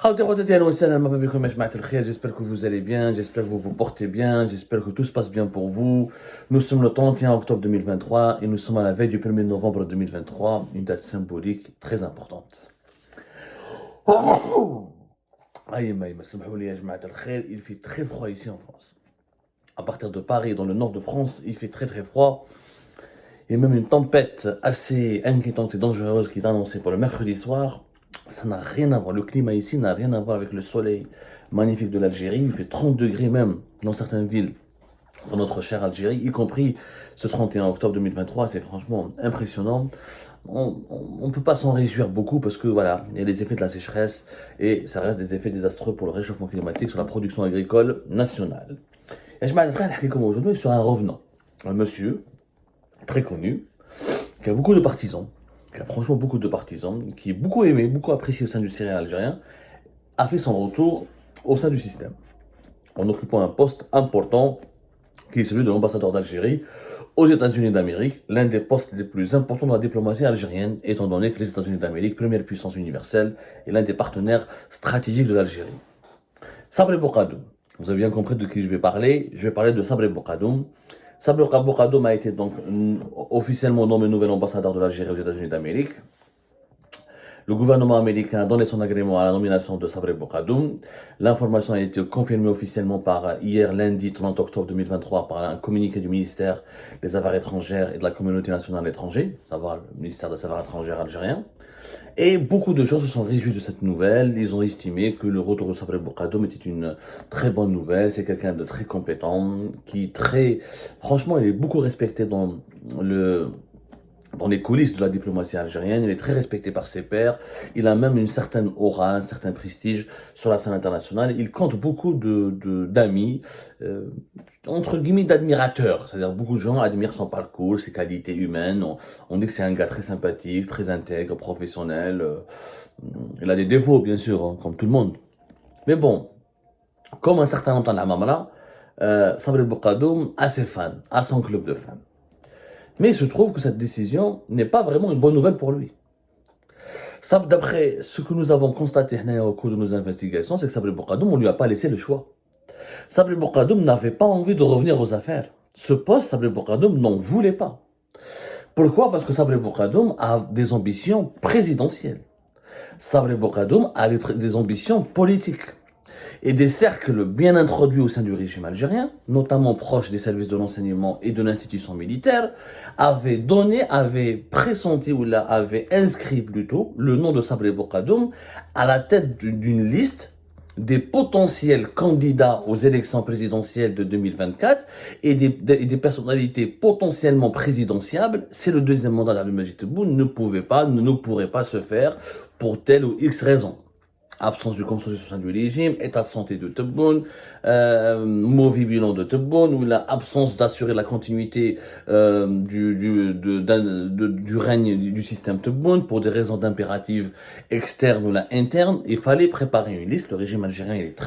J'espère que vous allez bien, j'espère que vous vous portez bien, j'espère que tout se passe bien pour vous. Nous sommes le 31 octobre 2023 et nous sommes à la veille du 1er novembre 2023, une date symbolique très importante. Il fait très froid ici en France. À partir de Paris, dans le nord de France, il fait très très froid. Il y a même une tempête assez inquiétante et dangereuse qui est annoncée pour le mercredi soir. Ça n'a rien à voir, le climat ici n'a rien à voir avec le soleil magnifique de l'Algérie. Il fait 30 degrés même dans certaines villes dans notre chère Algérie, y compris ce 31 octobre 2023. C'est franchement impressionnant. On ne peut pas s'en réjouir beaucoup parce que voilà, il y a les effets de la sécheresse et ça reste des effets désastreux pour le réchauffement climatique sur la production agricole nationale. Et je m'adresse comme aujourd'hui sur un revenant, un monsieur très connu, qui a beaucoup de partisans, qui a franchement beaucoup de partisans, qui est beaucoup aimé, beaucoup apprécié au sein du céréal algérien, a fait son retour au sein du système, en occupant un poste important, qui est celui de l'ambassadeur d'Algérie aux États-Unis d'Amérique, l'un des postes les plus importants de la diplomatie algérienne, étant donné que les États-Unis d'Amérique, première puissance universelle, est l'un des partenaires stratégiques de l'Algérie. Sabri Bourkadoum, vous avez bien compris de qui je vais parler de Sabri Bourkadoum. Sabri Bourkadoum a été donc officiellement nommé nouvel ambassadeur de l'Algérie aux États-Unis d'Amérique. Le gouvernement américain a donné son agrément à la nomination de Sabri Bourkadoum. L'information a été confirmée officiellement par hier lundi 30 octobre 2023 par un communiqué du ministère des Affaires étrangères et de la communauté nationale étrangère, savoir le ministère des Affaires étrangères algérien. Et beaucoup de gens se sont réjouis de cette nouvelle. Ils ont estimé que le retour de Sabri Bourkadoum était une très bonne nouvelle. C'est quelqu'un de très compétent, franchement, il est beaucoup respecté dans les coulisses de la diplomatie algérienne. Il est très respecté par ses pairs. Il a même une certaine aura, un certain prestige sur la scène internationale. Il compte beaucoup d'amis, entre guillemets d'admirateurs. C'est-à-dire beaucoup de gens admirent son parcours, ses qualités humaines. On dit que c'est un gars très sympathique, très intègre, professionnel. Il a des défauts, bien sûr, hein, comme tout le monde. Mais bon, comme un certain nombre d'Amamra, Sabri Bourkadoum a ses fans, a son club de fans. Mais il se trouve que cette décision n'est pas vraiment une bonne nouvelle pour lui. D'après ce que nous avons constaté au cours de nos investigations, c'est que Sabri Bourkadoum, on ne lui a pas laissé le choix. Sabri Bourkadoum n'avait pas envie de revenir aux affaires. Ce poste, Sabri Bourkadoum n'en voulait pas. Pourquoi? Parce que Sabri Bourkadoum a des ambitions présidentielles. Sabri Bourkadoum a des ambitions politiques. Et des cercles bien introduits au sein du régime algérien, notamment proches des services de renseignement et de l'institution militaire, avaient pressenti ou avaient inscrit plutôt le nom de Sabri Bourkadoum à la tête d'une liste des potentiels candidats aux élections présidentielles de 2024 et des personnalités potentiellement présidentiables. C'est le deuxième mandat d'Abdelmadjid Tebboune ne pourrait pas se faire pour telle ou X raison. Absence du consensus au sein du régime, état de santé de Tebboune, mauvais bilan de Tebboune, ou l'absence d'assurer la continuité du règne du système Tebboune pour des raisons d'impératifs externes ou internes. Il fallait préparer une liste. Le régime algérien il est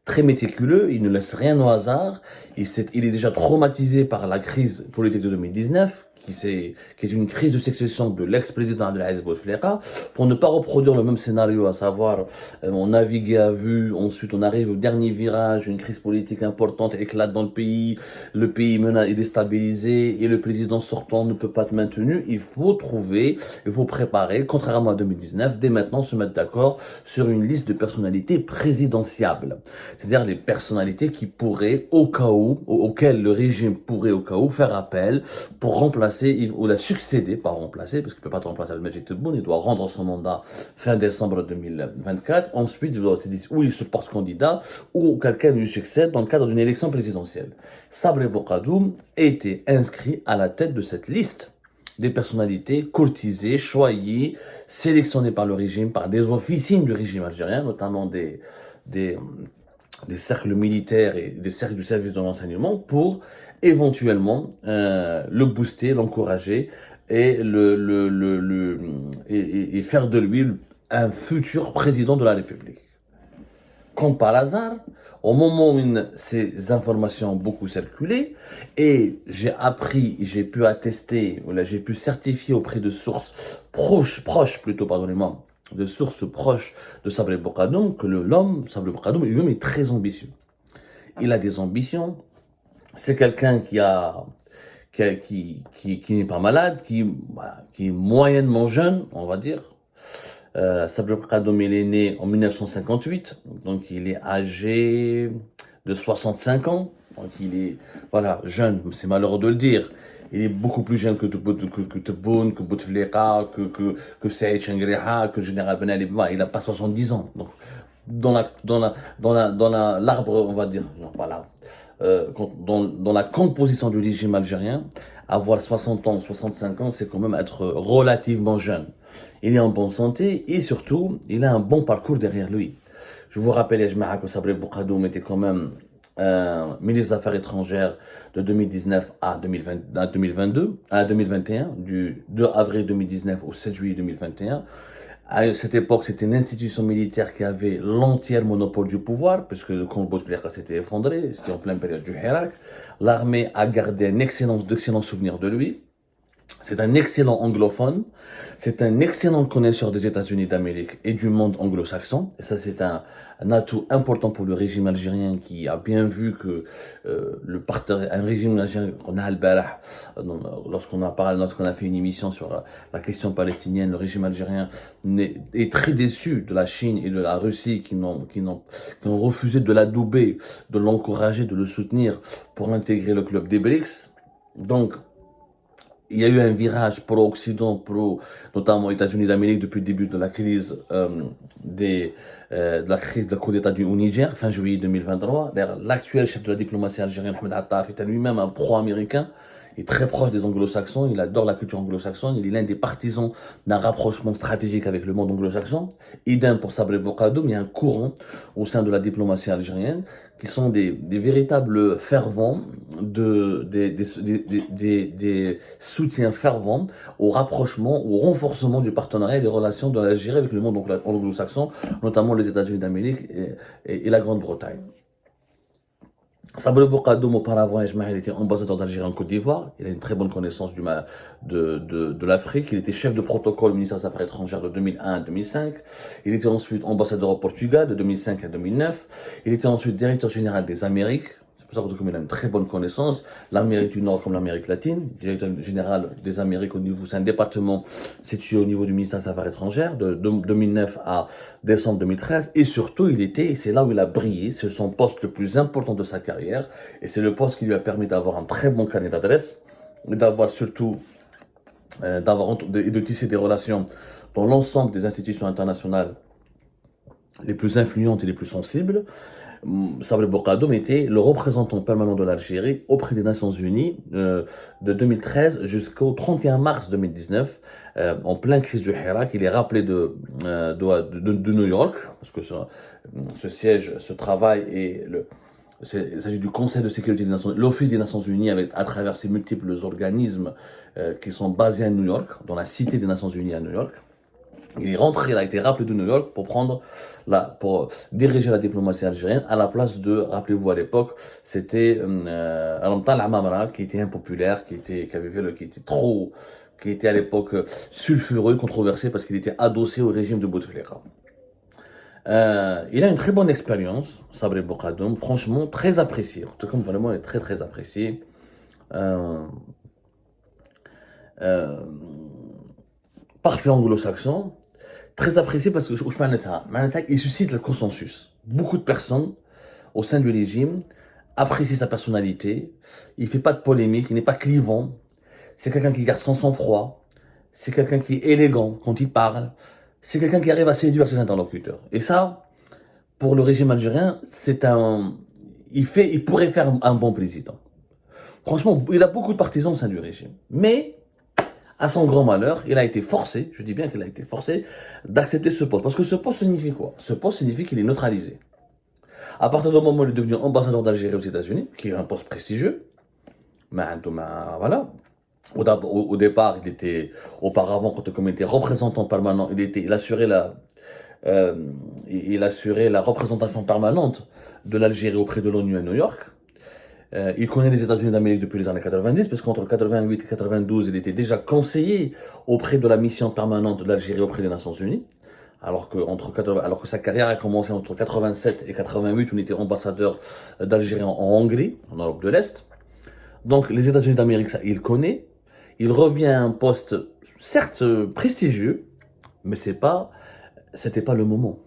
très méticuleux, il ne laisse rien au hasard. Il est déjà traumatisé par la crise politique de 2019. Qui est une crise de succession de l'ex-président Abdelaziz Bouteflika, pour ne pas reproduire le même scénario, à savoir on naviguait à vue, ensuite on arrive au dernier virage, une crise politique importante éclate dans le pays est déstabilisé et le président sortant ne peut pas être maintenu. Il faut préparer, contrairement à 2019, dès maintenant se mettre d'accord sur une liste de personnalités présidentiables. C'est-à-dire les personnalités qui pourraient, auxquelles le régime pourrait au cas où faire appel pour remplacer ou la succéder, pas remplacer, parce qu'il ne peut pas te remplacer Abdelmadjid Tebboune, il doit rendre son mandat fin décembre 2024. Ensuite, il se porte candidat ou quelqu'un lui succède dans le cadre d'une élection présidentielle. Sabri Bourkadoum était inscrit à la tête de cette liste des personnalités courtisées, choyées, sélectionnées par le régime, par des officines du régime algérien, notamment des cercles militaires et des cercles du service de renseignement pour éventuellement le booster, l'encourager et et faire de lui un futur président de la République. Comme par hasard, au moment où ces informations ont beaucoup circulé, et j'ai pu attester, j'ai pu certifier auprès de sources proches, pardonnez-moi, de sources proches de Sabri Bourgadoum que Sabri Bourgadoum lui-même est très ambitieux. Il a des ambitions. C'est quelqu'un qui n'est pas malade, voilà, qui est moyennement jeune, on va dire. Sabri Bourgadoum, il est né en 1958, donc il est âgé de 65 ans. Donc il est, voilà, jeune, c'est malheureux de le dire. Il est beaucoup plus jeune que Tebboune, que Bouteflika, que Saïd Chengriha, que le général Ben Ali. Il n'a pas 70 ans. Donc, l'arbre, on va dire, non, pas l'arbre, dans la composition du régime algérien, avoir 60 ans, 65 ans, c'est quand même être relativement jeune. Il est en bonne santé et surtout, il a un bon parcours derrière lui. Je vous rappelle, Ejma'a, que Sabri Bourgadoum était quand même ministre des Affaires étrangères de 2019 à 2021, du 2 avril 2019 au 7 juillet 2021. À cette époque, c'était une institution militaire qui avait l'entier monopole du pouvoir, puisque le camp Bouteflika s'était effondré, c'était en pleine période du Hirak. L'armée a gardé d'excellents souvenirs de lui. C'est un excellent anglophone, c'est un excellent connaisseur des États-Unis d'Amérique et du monde anglo-saxon. Et ça, c'est un atout important pour le régime algérien qui a bien vu que un régime algérien qu'on a al-Barah, lorsqu'on a fait une émission sur la question palestinienne, le régime algérien est très déçu de la Chine et de la Russie qui ont refusé de l'adouber, de l'encourager, de le soutenir pour intégrer le club des BRICS. Donc, il y a eu un virage pro-Occident, notamment aux États-Unis d'Amérique depuis le début de la crise de la coup d'État au Niger, fin juillet 2023. L'actuel chef de la diplomatie algérienne, Ahmed Attaf, est lui-même un pro-américain. Il est très proche des anglo-saxons, il adore la culture anglo-saxonne, il est l'un des partisans d'un rapprochement stratégique avec le monde anglo-saxon. Idem pour Sabri Bourgadoum, il y a un courant au sein de la diplomatie algérienne qui sont des véritables fervents, des soutiens fervents au rapprochement, au renforcement du partenariat et des relations de l'Algérie avec le monde anglo-saxon, notamment les États-Unis d'Amérique et la Grande-Bretagne. Sabri Bourgadoum, auparavant, il était ambassadeur d'Algérie en Côte d'Ivoire. Il a une très bonne connaissance de l'Afrique. Il était chef de protocole au ministère des Affaires étrangères de 2001 à 2005. Il était ensuite ambassadeur au Portugal de 2005 à 2009. Il était ensuite directeur général des Amériques. C'est pour ça qu'il a une très bonne connaissance. L'Amérique du Nord comme l'Amérique latine. Directeur général des Amériques c'est un département situé au niveau du ministère des Affaires étrangères de 2009 à décembre 2013. Et surtout, c'est là où il a brillé. C'est son poste le plus important de sa carrière. Et c'est le poste qui lui a permis d'avoir un très bon carnet d'adresse. Et d'avoir surtout, de tisser des relations dans l'ensemble des institutions internationales les plus influentes et les plus sensibles. Sabri Bourgadoum était le représentant permanent de l'Algérie auprès des Nations Unies de 2013 jusqu'au 31 mars 2019, en pleine crise du Hirak. Il est rappelé de New York, parce que ce siège, ce travail il s'agit du Conseil de sécurité des Nations Unies, l'Office des Nations Unies à travers ses multiples organismes qui sont basés à New York, dans la Cité des Nations Unies à New York. Il est rentré, il a été rappelé de New York pour diriger la diplomatie algérienne à la place de, rappelez-vous à l'époque, c'était Ramtal Amamra qui était impopulaire, qui était à l'époque sulfureux, controversé parce qu'il était adossé au régime de Bouteflika. Il a une très bonne expérience, Sabri Bourgadoum, franchement très apprécié, en tout cas vraiment il est très très apprécié. Parfait anglo-saxon, très apprécié parce que il suscite le consensus. Beaucoup de personnes au sein du régime apprécient sa personnalité, il ne fait pas de polémique, il n'est pas clivant, c'est quelqu'un qui garde son sang-froid, c'est quelqu'un qui est élégant quand il parle, c'est quelqu'un qui arrive à séduire ses interlocuteurs. Et ça, pour le régime algérien, il pourrait faire un bon président. Franchement, il a beaucoup de partisans au sein du régime. Mais, à son grand malheur, il a été forcé, je dis bien qu'il a été forcé, d'accepter ce poste. Parce que ce poste signifie quoi? Ce poste signifie qu'il est neutralisé. À partir du moment où il est devenu ambassadeur d'Algérie aux États-Unis, qui est un poste prestigieux, voilà. Au départ, auparavant, quand il était représentant permanent, il assurait la représentation permanente de l'Algérie auprès de l'ONU à New York. Il connaît les États-Unis d'Amérique depuis les années 90, parce qu'entre 88 et 92, il était déjà conseiller auprès de la mission permanente de l'Algérie auprès des Nations Unies. alors que sa carrière a commencé entre 87 et 88, où il était ambassadeur d'Algérie en Hongrie, en Europe de l'Est. Donc les États-Unis d'Amérique, ça, il connaît. Il revient à un poste, certes prestigieux, mais c'était pas le moment.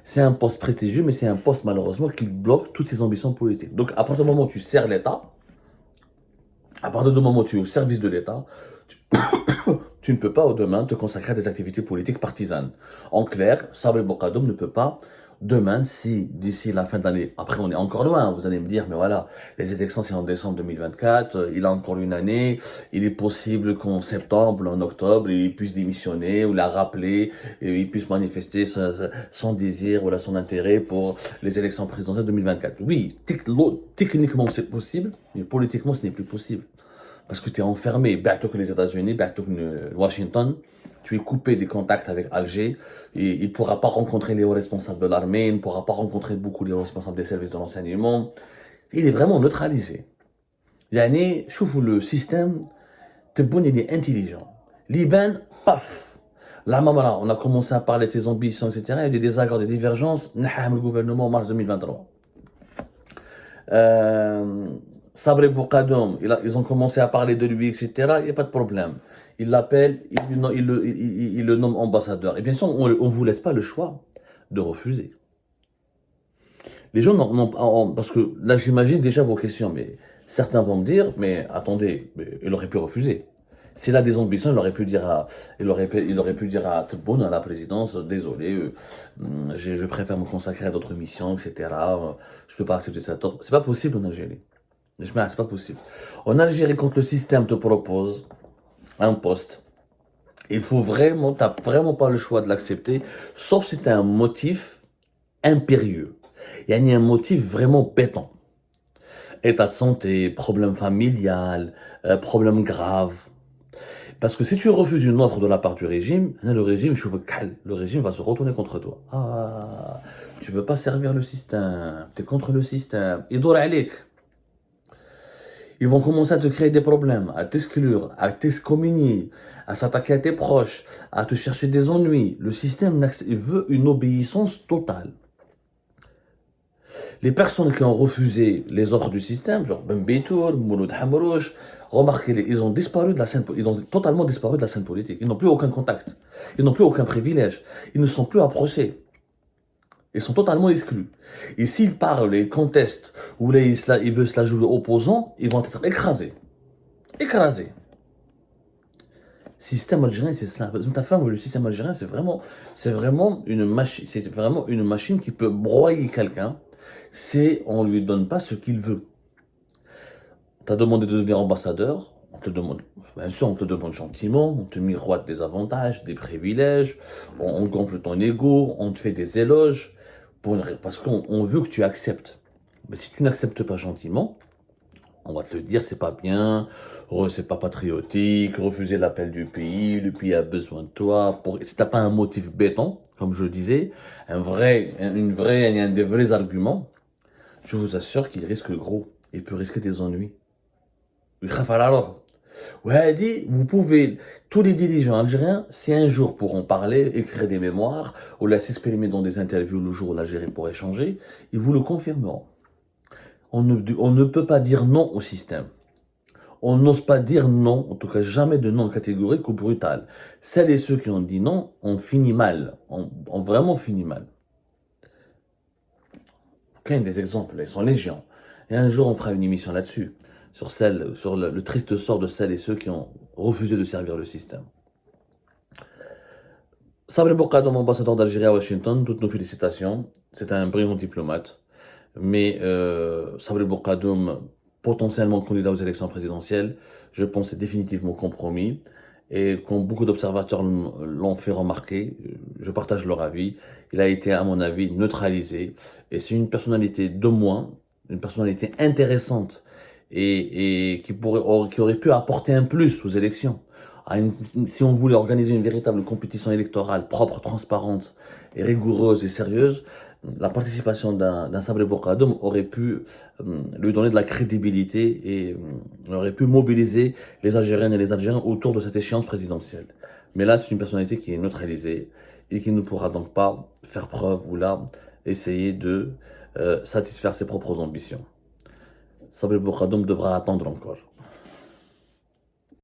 C'est un poste prestigieux, mais c'est un poste malheureusement qui bloque toutes ses ambitions politiques. Donc à partir du moment où tu sers l'État, à partir du moment où tu es au service de l'État, tu, tu ne peux pas demain te consacrer à des activités politiques partisanes. En clair, Sabri Bokadoum ne peut pas demain, si d'ici la fin de l'année, après on est encore loin, vous allez me dire, mais voilà, les élections c'est en décembre 2024, il a encore une année, il est possible qu'en septembre, en octobre, il puisse démissionner ou la rappeler, et il puisse manifester son désir ou son intérêt pour les élections présidentielles 2024. Oui, techniquement c'est possible, mais politiquement ce n'est plus possible. Parce que tu es enfermé, bientôt que les États-Unis, bientôt que Washington, tu es coupé des contacts avec Alger, et il ne pourra pas rencontrer les hauts responsables de l'armée, il ne pourra pas rencontrer beaucoup les hauts responsables des services de renseignement. Il est vraiment neutralisé. Yani, je trouve le système, il est intelligent. Liban, paf. Là, voilà, on a commencé à parler de ses ambitions, etc. Il y a des désaccords, des divergences. Le gouvernement en mars 2023. Sabri Bokadoum, ils ont commencé à parler de lui, etc. Il n'y a pas de problème. Il l'appelle, il le nomme ambassadeur. Et bien sûr, on ne vous laisse pas le choix de refuser. Les gens parce que là, j'imagine déjà vos questions, mais certains vont me dire, mais attendez, mais il aurait pu refuser. S'il a des ambitions, il aurait pu dire à Tebboune, à la présidence, désolé, je préfère me consacrer à d'autres missions, etc. Je ne peux pas accepter cette offre. C'est pas possible en Algérie. C'est pas possible. En Algérie, quand le système te propose un poste, t'as vraiment pas le choix de l'accepter, sauf si tu as un motif impérieux. Il y a un motif vraiment béton. État de santé, problème familial, problème grave. Parce que si tu refuses une offre de la part du régime, le régime va se retourner contre toi. Ah, tu veux pas servir le système, tu es contre le système. Il doit aller. Ils vont commencer à te créer des problèmes, à t'exclure, à t'excommunier, à s'attaquer à tes proches, à te chercher des ennuis. Le système il veut une obéissance totale. Les personnes qui ont refusé les offres du système, genre Ben Betour, Mouloud Hamrouch, remarquez-les, ils ont totalement disparu de la scène politique. Ils n'ont plus aucun contact. Ils n'ont plus aucun privilège. Ils ne sont plus approchés. Ils sont totalement exclus. Et s'ils parlent et contestent, ou ils veulent se la jouer opposant, ils vont être écrasés. Écrasés. Système algérien, c'est ça. Ta femme, le système algérien, c'est vraiment une machine qui peut broyer quelqu'un si on lui donne pas ce qu'il veut. T'as demandé de devenir ambassadeur, bien sûr, on te demande gentiment, on te miroite des avantages, des privilèges, on gonfle ton ego, on te fait des éloges, parce qu'on veut que tu acceptes. Mais si tu n'acceptes pas gentiment, on va te le dire, c'est pas bien, c'est pas patriotique, refuser l'appel du pays, le pays a besoin de toi. Si t'as pas un motif béton, comme je le disais, un des vrais arguments, je vous assure qu'il risque gros. Il peut risquer des ennuis. Vous pouvez, tous les dirigeants algériens, si un jour pourront parler, écrire des mémoires, ou s'exprimer dans des interviews le jour où l'Algérie pourrait changer, ils vous le confirmeront. On ne peut pas dire non au système. On n'ose pas dire non, en tout cas jamais de non catégorique ou brutal. Celles et ceux qui ont dit non ont fini mal, ont vraiment fini mal. Il y a des exemples, ils sont légion. Et un jour on fera une émission là-dessus, sur le triste sort de celles et ceux qui ont refusé de servir le système. Sabri Bokadoum, ambassadeur d'Algérie à Washington, toutes nos félicitations. C'est un brillant diplomate. Mais Sabri Bokadoum, potentiellement candidat aux élections présidentielles, je pense c'est définitivement compromis. Et comme beaucoup d'observateurs l'ont fait remarquer, je partage leur avis, il a été, à mon avis, neutralisé. Et c'est une personnalité de moins, une personnalité intéressante et qui aurait pu apporter un plus aux élections. Si on voulait organiser une véritable compétition électorale propre, transparente et rigoureuse et sérieuse, la participation d'un Sabri Bokadoum aurait pu lui donner de la crédibilité et aurait pu mobiliser les Algériennes et les Algériens autour de cette échéance présidentielle. Mais là, c'est une personnalité qui est neutralisée et qui ne pourra donc pas faire preuve ou là essayer de satisfaire ses propres ambitions. Sabri Boukadoum devra attendre encore.